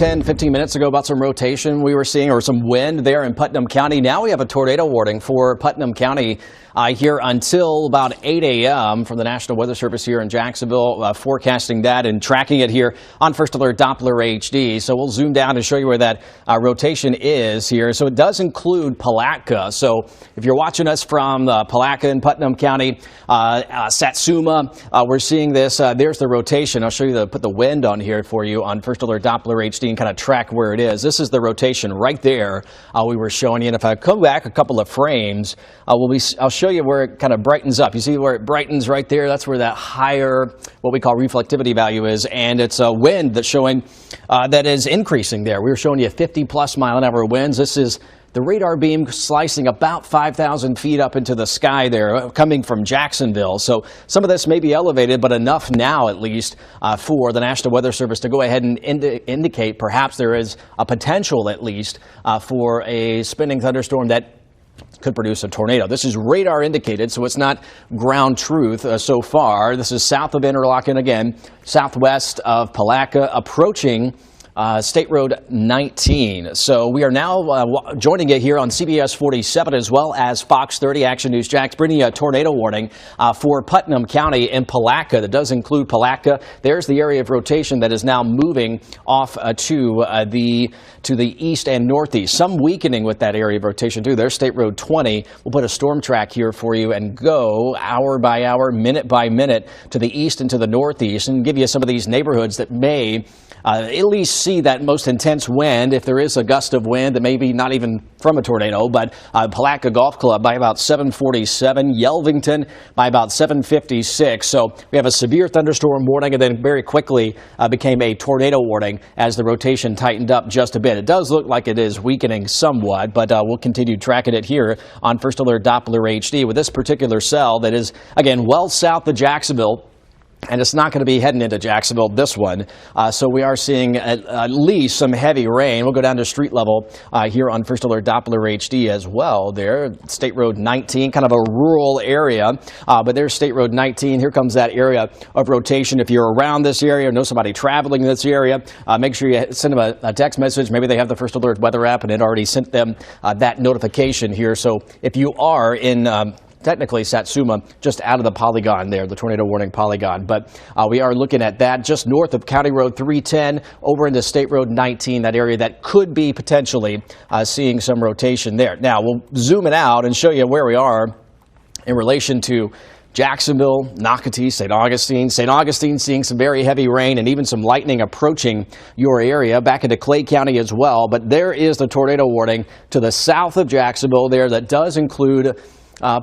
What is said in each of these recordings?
10, 15 minutes ago about some rotation we were seeing, or some wind there in Putnam County. Now we have a tornado warning for Putnam County here until about 8 a.m. from the National Weather Service here in Jacksonville, forecasting that and tracking it here on First Alert Doppler HD. So we'll zoom down and show you where that rotation is here. So it does include Palatka. So if you're watching us from Palatka in Putnam County, Satsuma, we're seeing this. There's the rotation. I'll show you put the wind on here for you on First Alert Doppler HD and kind of track where it is. This is the rotation right there we were showing you. And if I come back a couple of frames, I'll show you where it kind of brightens up. You see where it brightens right there? That's where that higher, what we call reflectivity value is, and it's a wind that's showing that is increasing there. We were showing you 50-plus mile-an-hour winds. This is the radar beam slicing about 5,000 feet up into the sky there, coming from Jacksonville. So some of this may be elevated, but enough now, at least, for the National Weather Service to go ahead and indicate perhaps there is a potential, at least, for a spinning thunderstorm that could produce a tornado. This is radar indicated, so it's not ground truth so far. This is south of Interlochen, again, southwest of Palatka, approaching State Road 19. So we are now joining it here on CBS 47 as well as Fox 30 Action News Jax, bringing a tornado warning for Putnam County and Palatka. That does include Palatka. There's the area of rotation that is now moving off to the east and northeast. Some weakening with that area of rotation too. There's State Road 20. We'll put a storm track here for you and go hour by hour, minute by minute to the east and to the northeast and give you some of these neighborhoods that may at least see that most intense wind. If there is a gust of wind that may be not even from a tornado, but Palatka Golf Club by about 7:47, Yelvington by about 7:56. So we have a severe thunderstorm warning, and then very quickly became a tornado warning as the rotation tightened up just a bit. It does look like it is weakening somewhat, but we'll continue tracking it here on First Alert Doppler HD with this particular cell that is, again, well south of Jacksonville. And it's not going to be heading into Jacksonville, this one. So we are seeing at least some heavy rain. We'll go down to street level here on First Alert Doppler HD as well there. State Road 19, kind of a rural area. But there's State Road 19. Here comes that area of rotation. If you're around this area or know somebody traveling in this area, make sure you send them a text message. Maybe they have the First Alert weather app and it already sent them that notification here. So if you are in technically Satsuma, just out of the polygon there, the tornado warning polygon. But we are looking at that just north of County Road 310 over into State Road 19, that area that could be potentially seeing some rotation there. Now, we'll zoom it out and show you where we are in relation to Jacksonville, Nocatee, St. Augustine. St. Augustine seeing some very heavy rain and even some lightning approaching your area, back into Clay County as well. But there is the tornado warning to the south of Jacksonville there that does include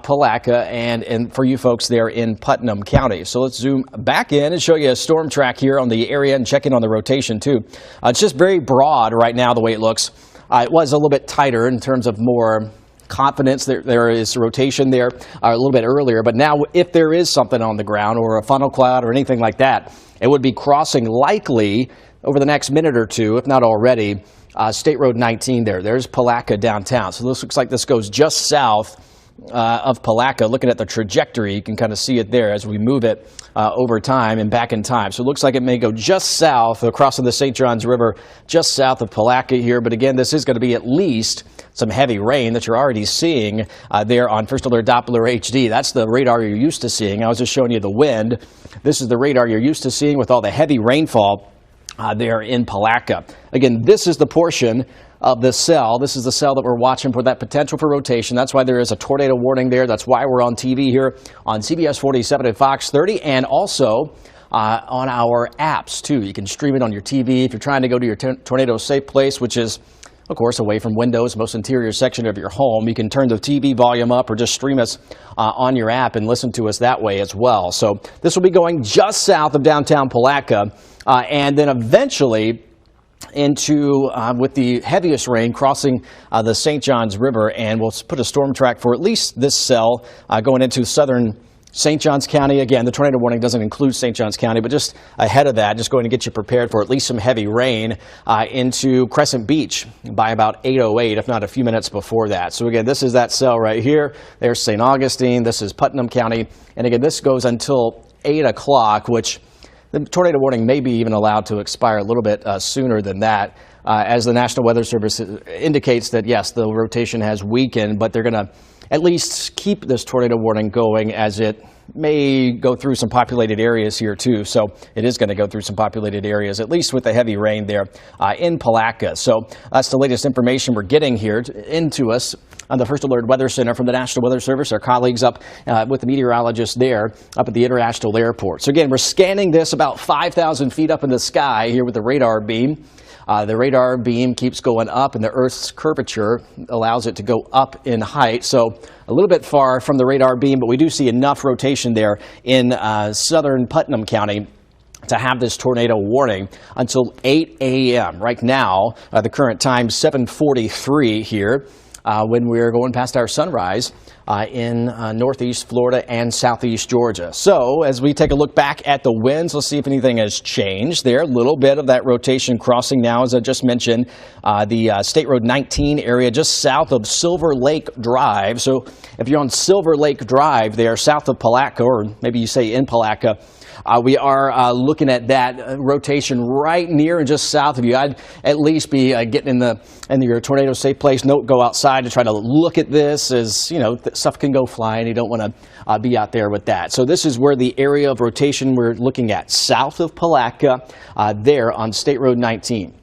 Palatka and for you folks there in Putnam County. So let's zoom back in and show you a storm track here on the area and check in on the rotation too. It's just very broad right now the way it looks. It was a little bit tighter in terms of more confidence. There is rotation there a little bit earlier, but now if there is something on the ground or a funnel cloud or anything like that, it would be crossing likely over the next minute or two, if not already, State Road 19 there. There's Palatka downtown. So this looks like this goes just south of Palatka. Looking at the trajectory, you can kind of see it there as we move it over time and back in time. So it looks like it may go just south, crossing the St. Johns River, just south of Palatka here. But again, this is going to be at least some heavy rain that you're already seeing there on First Alert Doppler HD. That's the radar you're used to seeing. I was just showing you the wind. This is the radar you're used to seeing with all the heavy rainfall there in Palatka. Again, this is the portion of the cell. This is the cell that we're watching for that potential for rotation. That's why there is a tornado warning there. That's why we're on TV here on CBS 47 and Fox 30, and also on our apps too. You can stream it on your TV if you're trying to go to your tornado safe place, which is, of course, away from windows, most interior section of your home. You can turn the TV volume up or just stream us on your app and listen to us that way as well. So this will be going just south of downtown Palatka, and then eventually into, with the heaviest rain, crossing the St. Johns River, and we'll put a storm track for at least this cell going into southern St. Johns County. Again, the tornado warning doesn't include St. Johns County, but just ahead of that, just going to get you prepared for at least some heavy rain into Crescent Beach by about 8:08, if not a few minutes before that. So again, this is that cell right here. There's St. Augustine. This is Putnam County. And again, this goes until 8 o'clock, which the tornado warning may be even allowed to expire a little bit sooner than that, as the National Weather Service indicates that, yes, the rotation has weakened, but they're going to at least keep this tornado warning going, as it may go through some populated areas here too. So it is going to go through some populated areas, at least with the heavy rain there in Palatka. So that's the latest information we're getting here into us on the First Alert Weather Center from the National Weather Service. Our colleagues up with the meteorologist there up at the International Airport. So again, we're scanning this about 5,000 feet up in the sky here with the radar beam. The radar beam keeps going up, and the Earth's curvature allows it to go up in height. So a little bit far from the radar beam, but we do see enough rotation there in southern Putnam County to have this tornado warning until 8 a.m. Right now, the current time 7:43 here. When we're going past our sunrise in northeast Florida and southeast Georgia. So as we take a look back at the winds, let's see if anything has changed there. A little bit of that rotation crossing now, as I just mentioned, the State Road 19 area just south of Silver Lake Drive. So if you're on Silver Lake Drive there south of Palatka, or maybe you say in Palatka, we are looking at that rotation right near and just south of you. I'd at least be getting in your tornado safe place. Don't go outside to try to look at this, as you know, stuff can go flying. You don't want to be out there with that. So this is where the area of rotation we're looking at, south of Palatka, there on State Road 19.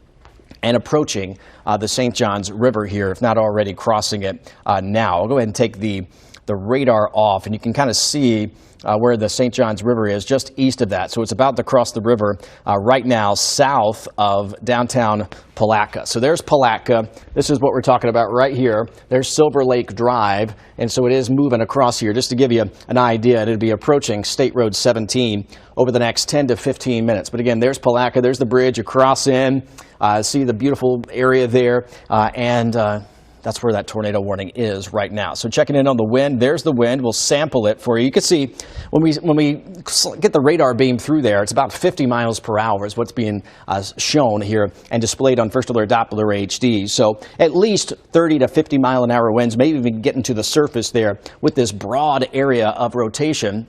And approaching the St. Johns River here, if not already crossing it now. I'll go ahead and take the radar off, and you can kind of see where the St. Johns River is, just east of that. So it's about to cross the river right now south of downtown Palatka. So there's Palatka. This is what we're talking about right here. There's Silver Lake Drive, and so it is moving across here. Just to give you an idea, it'll be approaching State Road 17 over the next 10 to 15 minutes. But again, there's Palatka. There's the bridge. You cross in, see the beautiful area there, and that's where that tornado warning is right now. So checking in on the wind, there's the wind. We'll sample it for you. You can see when we get the radar beam through there, it's about 50 miles per hour is what's being shown here and displayed on First Alert Doppler HD. So at least 30 to 50 mile an hour winds, maybe even getting to the surface there with this broad area of rotation.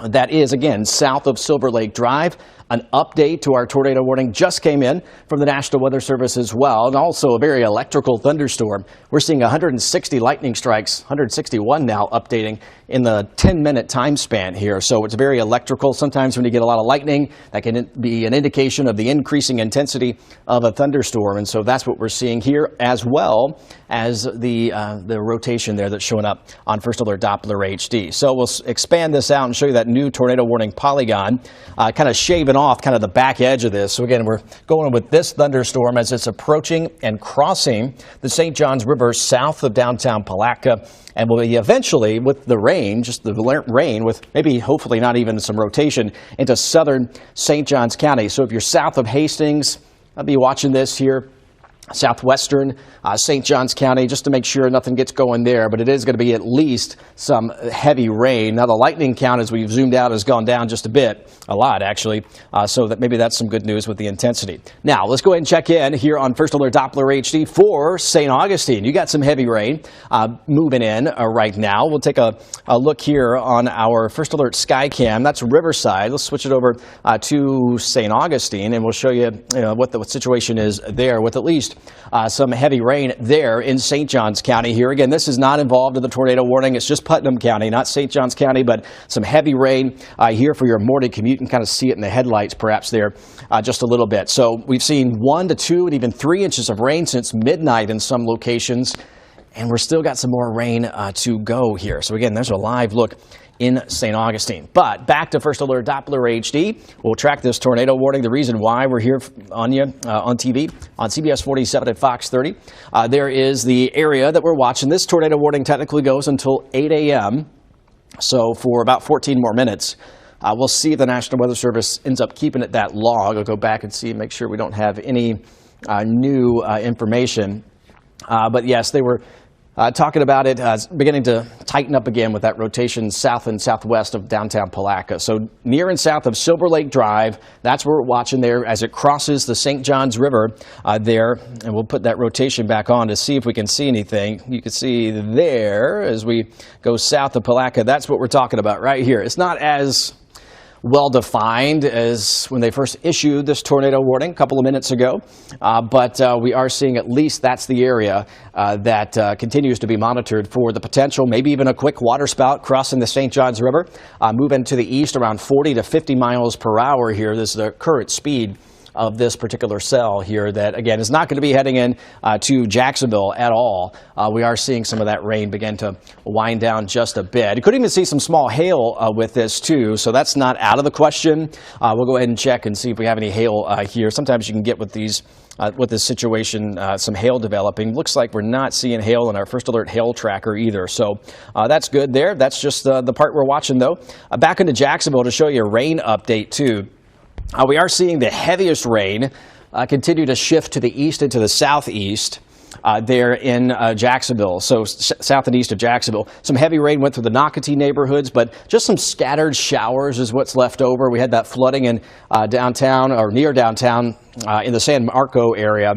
That is, again, south of Silver Lake Drive. An update to our tornado warning just came in from the National Weather Service as well, and also a very electrical thunderstorm. We're seeing 160 lightning strikes, 161 now updating in the 10-minute time span here. So it's very electrical. Sometimes when you get a lot of lightning, that can be an indication of the increasing intensity of a thunderstorm. And so that's what we're seeing here, as well as the rotation there that's showing up on First Alert Doppler HD. So we'll expand this out and show you that new tornado warning polygon, kind of shaving off kind of the back edge of this. So again, we're going with this thunderstorm as it's approaching and crossing the St. Johns River south of downtown Palatka, and will be eventually, with the rain, just the rain, with maybe hopefully not even some rotation, into southern St. Johns County. So if you're south of Hastings, I'll be watching this here. Southwestern St. Johns County, just to make sure nothing gets going there, but it is going to be at least some heavy rain. Now the lightning count, as we've zoomed out, has gone down just a lot actually, so that maybe that's some good news with the intensity. Now let's go ahead and check in here on First Alert Doppler HD for St. Augustine. You got some heavy rain moving in right now. We'll take a look here on our First Alert Skycam. That's Riverside. Let's switch it over to St. Augustine, and we'll show you, what the situation is there, with at least some heavy rain there in St. Johns County here. Again, this is not involved in the tornado warning. It's just Putnam County, not St. Johns County, but some heavy rain here for your morning commute. You can kind of see it in the headlights perhaps there just a little bit. So we've seen 1 to 2 and even 3 inches of rain since midnight in some locations, and we're still got some more rain to go here. So again, there's a live look in St. Augustine. But back to First Alert Doppler HD. We'll track this tornado warning. The reason why we're here on TV, on CBS 47 at Fox 30. There is the area that we're watching. This tornado warning technically goes until 8 a.m., so for about 14 more minutes. We'll see if the National Weather Service ends up keeping it that long. I'll go back and see, make sure we don't have any new information. But yes, they were talking about it beginning to tighten up again with that rotation south and southwest of downtown Palatka. So near and south of Silver Lake Drive, that's where we're watching there as it crosses the St. Johns River there. And we'll put that rotation back on to see if we can see anything. You can see there as we go south of Palatka. That's what we're talking about right here. It's not as well defined as when they first issued this tornado warning a couple of minutes ago, but we are seeing at least that's the area that continues to be monitored for the potential, maybe even a quick waterspout crossing the St. Johns River, moving to the east around 40 to 50 miles per hour here. This is the current speed of this particular cell here that, again, is not going to be heading in to Jacksonville at all. We are seeing some of that rain begin to wind down just a bit. You could even see some small hail with this, too, so that's not out of the question. We'll go ahead and check and see if we have any hail here. Sometimes you can get with these with this situation, some hail developing. Looks like we're not seeing hail in our first alert hail tracker either. So that's good there. That's just the part we're watching, though. Back into Jacksonville to show you a rain update, too. We are seeing the heaviest rain continue to shift to the east and to the southeast there in Jacksonville, so south and east of Jacksonville. Some heavy rain went through the Nocatee neighborhoods, but just some scattered showers is what's left over. We had that flooding in downtown or near downtown in the San Marco area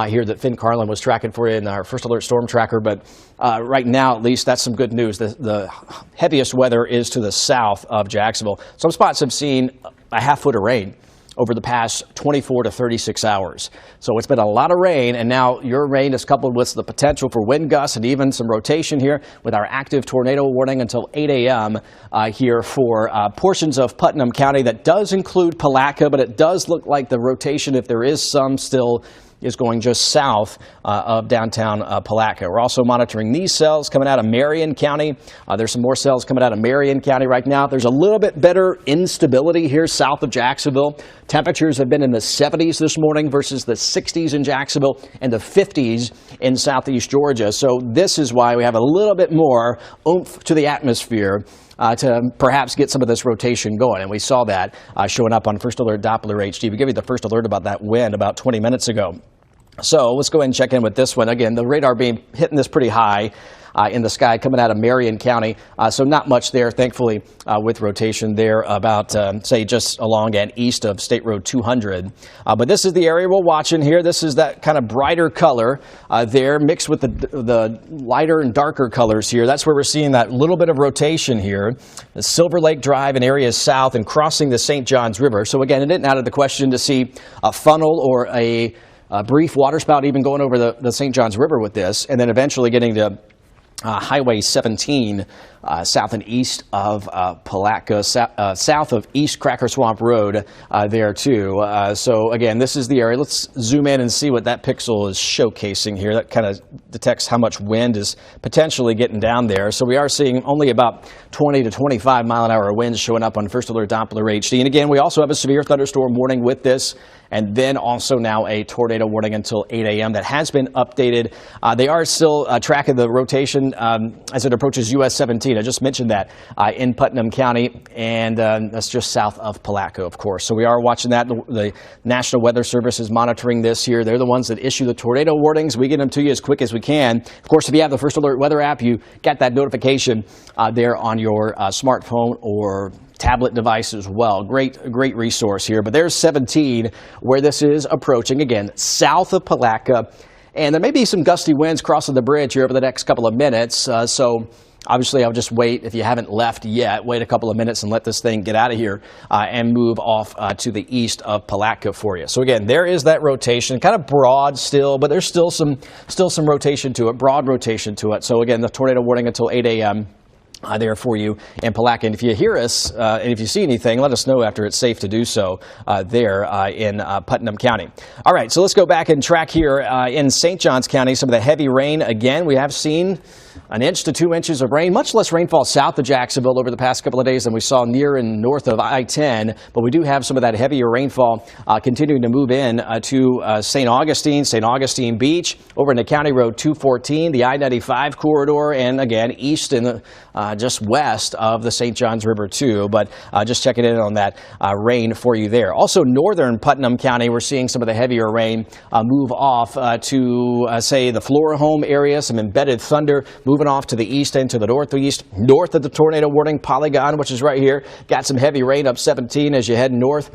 here that Finn Carlin was tracking for you in our first alert storm tracker. But right now, at least, that's some good news. The heaviest weather is to the south of Jacksonville. Some spots have seen a half foot of rain over the past 24 to 36 hours. So it's been a lot of rain, and now your rain is coupled with the potential for wind gusts and even some rotation here with our active tornado warning until 8 a.m. Here for portions of Putnam County. That does include Palatka, but it does look like the rotation, if there is some still, is going just south of downtown Palatka. We're also monitoring these cells coming out of Marion County. There's some more cells coming out of Marion County right now. There's a little bit better instability here south of Jacksonville. Temperatures have been in the 70s this morning versus the 60s in Jacksonville and the 50s in southeast Georgia. So this is why we have a little bit more oomph to the atmosphere to perhaps get some of this rotation going. And we saw that showing up on First Alert Doppler HD. We gave you the first alert about that wind about 20 minutes ago. So let's go ahead and check in with this one. Again, the radar beam hitting this pretty high in the sky coming out of Marion County. So not much there, thankfully, with rotation there about, say, just along and east of State Road 200. But this is the area we're watching here. This is that kind of brighter color there mixed with the lighter and darker colors here. That's where we're seeing that little bit of rotation here. The Silver Lake Drive and areas south and crossing the St. Johns River. So again, it isn't out of the question to see a funnel or a brief waterspout even going over the St. Johns River with this, and then eventually getting to Highway 17 south and east of Palatka, south of East Cracker Swamp Road there too. So again, this is the area. Let's zoom in and see what that pixel is showcasing here. That kind of detects how much wind is potentially getting down there. So we are seeing only about 20 to 25 mile an hour winds showing up on First Alert Doppler HD. And again, we also have a severe thunderstorm warning with this, and then also now a tornado warning until 8 a.m. that has been updated. They are still tracking the rotation as it approaches US 17. I just mentioned that in Putnam County, and that's just south of Palatka, of course. So we are watching that. The National Weather Service is monitoring this here. They're the ones that issue the tornado warnings. We get them to you as quick as we can. Of course, if you have the First Alert Weather app, you got that notification there on your smartphone or tablet device as well. Great resource here. But there's 17 where this is approaching, again, south of Palatka. And there may be some gusty winds crossing the bridge here over the next couple of minutes. So obviously, I'll just wait, if you haven't left yet, wait a couple of minutes and let this thing get out of here and move off to the east of Palatka for you. So again, there is that rotation, kind of broad still, but there's still some rotation to it, broad rotation to it. So again, the tornado warning until 8 a.m. There for you in Palatka. And if you hear us and if you see anything, let us know after it's safe to do so there in Putnam County. All right, so let's go back and track here in St. Johns County some of the heavy rain. Again, we have seen 1 inch to 2 inches of rain, much less rainfall south of Jacksonville over the past couple of days than we saw near and north of I-10. But we do have some of that heavier rainfall continuing to move in to St. Augustine Beach, over into County Road 214, the I-95 corridor, and again, east and just west of the St. Johns River too. But just checking in on that rain for you there. Also, northern Putnam County, we're seeing some of the heavier rain move off to, say, the Florahome area, some embedded thunder moving off to the east and to the northeast, north of the tornado warning polygon, which is right here. Got some heavy rain up 17 as you head north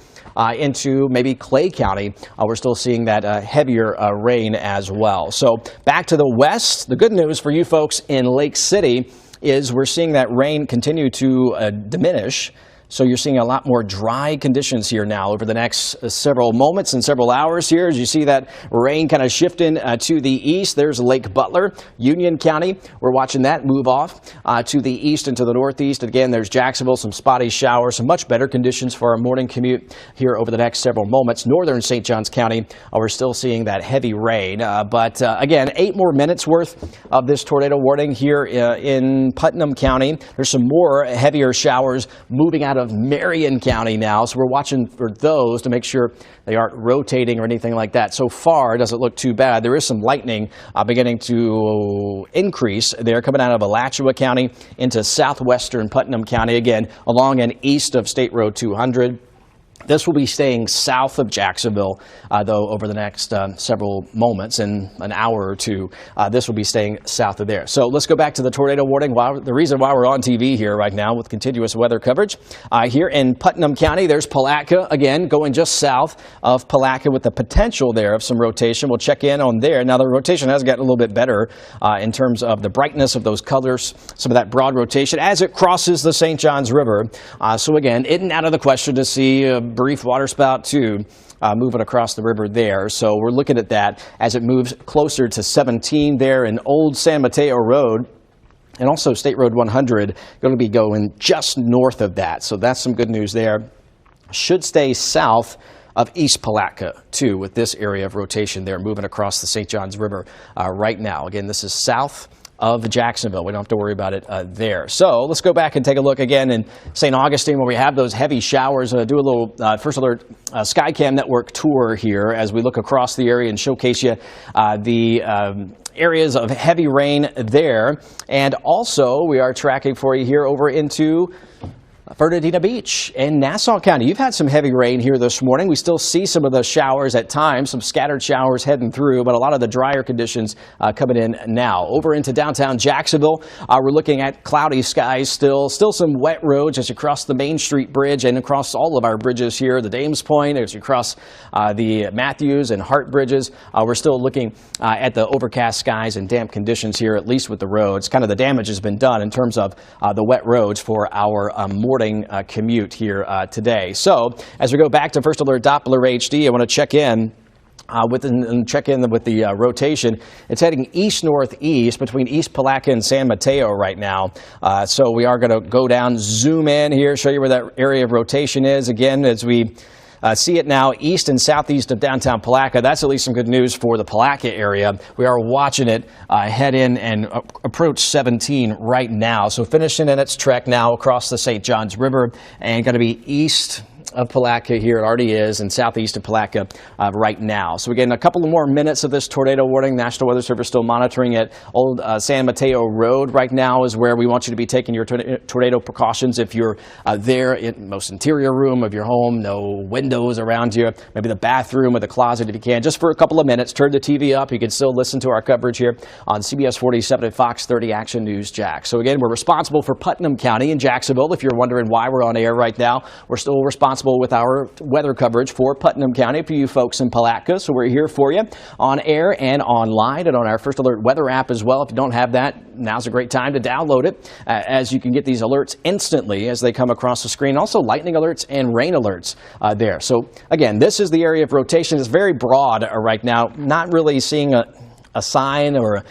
into maybe Clay County. We're still seeing that heavier rain as well. So back to the west, the good news for you folks in Lake City is we're seeing that rain continue to diminish. So you're seeing a lot more dry conditions here now over the next several moments and several hours here. As you see that rain kind of shifting to the east, there's Lake Butler, Union County. We're watching that move off to the east and to the northeast. Again, there's Jacksonville, some spotty showers, some much better conditions for our morning commute here over the next several moments. Northern St. Johns County, we're still seeing that heavy rain. But again, 8 more minutes worth of this tornado warning here in Putnam County. There's some more heavier showers moving out of Marion County now, so we're watching for those to make sure they aren't rotating or anything like that. So far, it doesn't look too bad. There is some lightning beginning to increase there, coming out of Alachua County into southwestern Putnam County, again, along and east of State Road 200. This will be staying south of Jacksonville, though, over the next several moments, in an hour or two. This will be staying south of there. So let's go back to the tornado warning. The reason why we're on TV here right now with continuous weather coverage. Here in Putnam County, there's Palatka, again, going just south of Palatka with the potential there of some rotation. We'll check in on there. Now, the rotation has gotten a little bit better in terms of the brightness of those colors, some of that broad rotation as it crosses the St. Johns River. So, again, it isn't out of the question to see a brief waterspout too moving across the river there. So we're looking at that as it moves closer to 17 there in Old San Mateo Road. And also State Road 100 going to be going just north of that. So that's some good news there. Should stay south of East Palatka, too, with this area of rotation there moving across the St. Johns River right now. Again, this is south of Jacksonville. We don't have to worry about it there. So let's go back and take a look again in St. Augustine where we have those heavy showers. Do a little First Alert Skycam Network tour here as we look across the area and showcase you the areas of heavy rain there. And also we are tracking for you here over into Fernandina Beach in Nassau County. You've had some heavy rain here this morning. We still see some of the showers at times, some scattered showers heading through, but a lot of the drier conditions coming in now. Over into downtown Jacksonville, we're looking at cloudy skies still some wet roads as you cross the Main Street Bridge and across all of our bridges here, the Dames Point, as you cross the Matthews and Hart bridges. We're still looking at the overcast skies and damp conditions here, at least with the roads. Kind of the damage has been done in terms of the wet roads for our morning commute here today. So as we go back to First Alert Doppler HD, I want to check in with the rotation. It's heading east-northeast between East Palatka and San Mateo right now. So we are going to go down, zoom in here, show you where that area of rotation is. Again, as we see it now east and southeast of downtown Palatka. That's at least some good news for the Palatka area. We are watching it head in and approach 17 right now. So finishing in its trek now across the St. Johns River and going to be east of Palatka here. It already is, and southeast of Palatka right now. So again, a couple of more minutes of this tornado warning. National Weather Service still monitoring it. Old San Mateo Road right now is where we want you to be taking your tornado precautions. If you're there in the most interior room of your home, no windows around you, maybe the bathroom or the closet if you can, just for a couple of minutes, turn the TV up. You can still listen to our coverage here on CBS 47 and Fox 30 Action News Jax. So again, we're responsible for Putnam County and Jacksonville. If you're wondering why we're on air right now, we're still responsible with our weather coverage for Putnam County for you folks in Palatka. So we're here for you on air and online and on our First Alert weather app as well. If you don't have that, now's a great time to download it as you can get these alerts instantly as they come across the screen. Also lightning alerts and rain alerts there. So again, this is the area of rotation. It's very broad right now. Not really seeing a sign or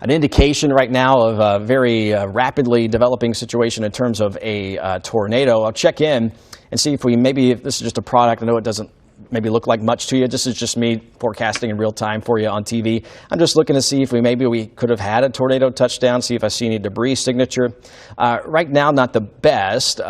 an indication right now of a very rapidly developing situation in terms of a tornado. I'll check in and see if this is just a product. I know it doesn't maybe look like much to you. This is just me forecasting in real time for you on TV. I'm just looking to see if we could have had a tornado touchdown, see if I see any debris signature. Right now, not the best.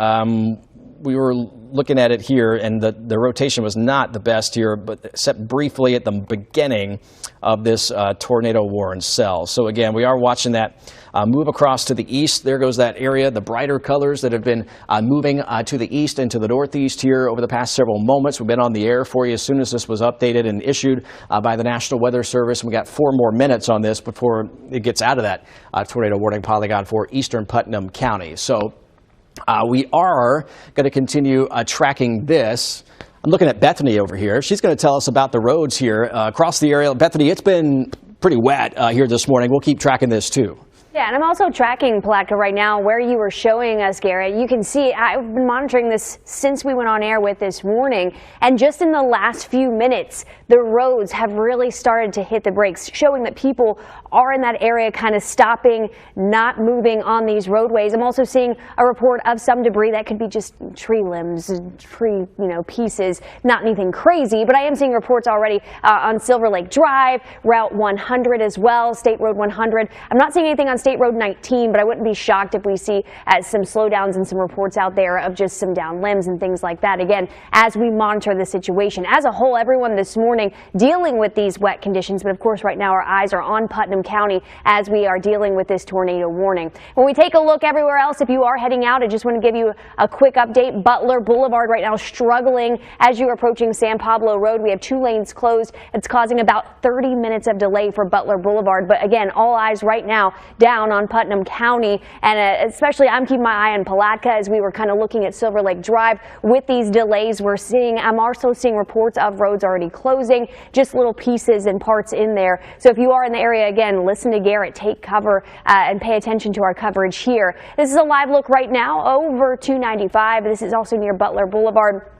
We were looking at it here, and the rotation was not the best here, but except briefly at the beginning of this tornado warning cell. So again, we are watching that move across to the east. There goes that area, the brighter colors that have been moving to the east and to the northeast here over the past several moments. We've been on the air for you as soon as this was updated and issued by the National Weather Service. We got 4 more minutes on this before it gets out of that tornado warning polygon for eastern Putnam County. So we are going to continue tracking this. I'm looking at Bethany over here. She's going to tell us about the roads here across the area. Bethany, it's been pretty wet here this morning. We'll keep tracking this too. Yeah, and I'm also tracking, Palatka, right now where you were showing us, Garrett. You can see I've been monitoring this since we went on air with this warning, and just in the last few minutes, the roads have really started to hit the brakes, showing that people are in that area kind of stopping, not moving on these roadways. I'm also seeing a report of some debris that could be just tree limbs, tree, pieces, not anything crazy, but I am seeing reports already on Silver Lake Drive, Route 100 as well, State Road 100. I'm not seeing anything on State Road 19, but I wouldn't be shocked if we see some slowdowns and some reports out there of just some down limbs and things like that. Again, as we monitor the situation as a whole, everyone this morning dealing with these wet conditions, but of course right now our eyes are on Putnam County as we are dealing with this tornado warning. When we take a look everywhere else, if you are heading out, I just want to give you a quick update. Butler Boulevard right now struggling as you're approaching San Pablo Road. We have 2 lanes closed. It's causing about 30 minutes of delay for Butler Boulevard, but again, all eyes right now down on Putnam County, and especially I'm keeping my eye on Palatka as we were kind of looking at Silver Lake Drive. With these delays I'm also seeing reports of roads already closing, just little pieces and parts in there. So if you are in the area, again, listen to Garrett, take cover and pay attention to our coverage here. This is a live look right now over 295. This is also near Butler Boulevard.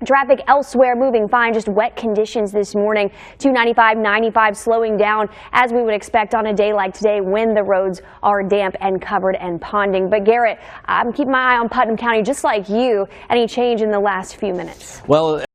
Traffic elsewhere moving fine, just wet conditions this morning. 295, 95 slowing down as we would expect on a day like today when the roads are damp and covered and ponding. But Garrett, I'm keeping my eye on Putnam County just like you. Any change in the last few minutes? Well,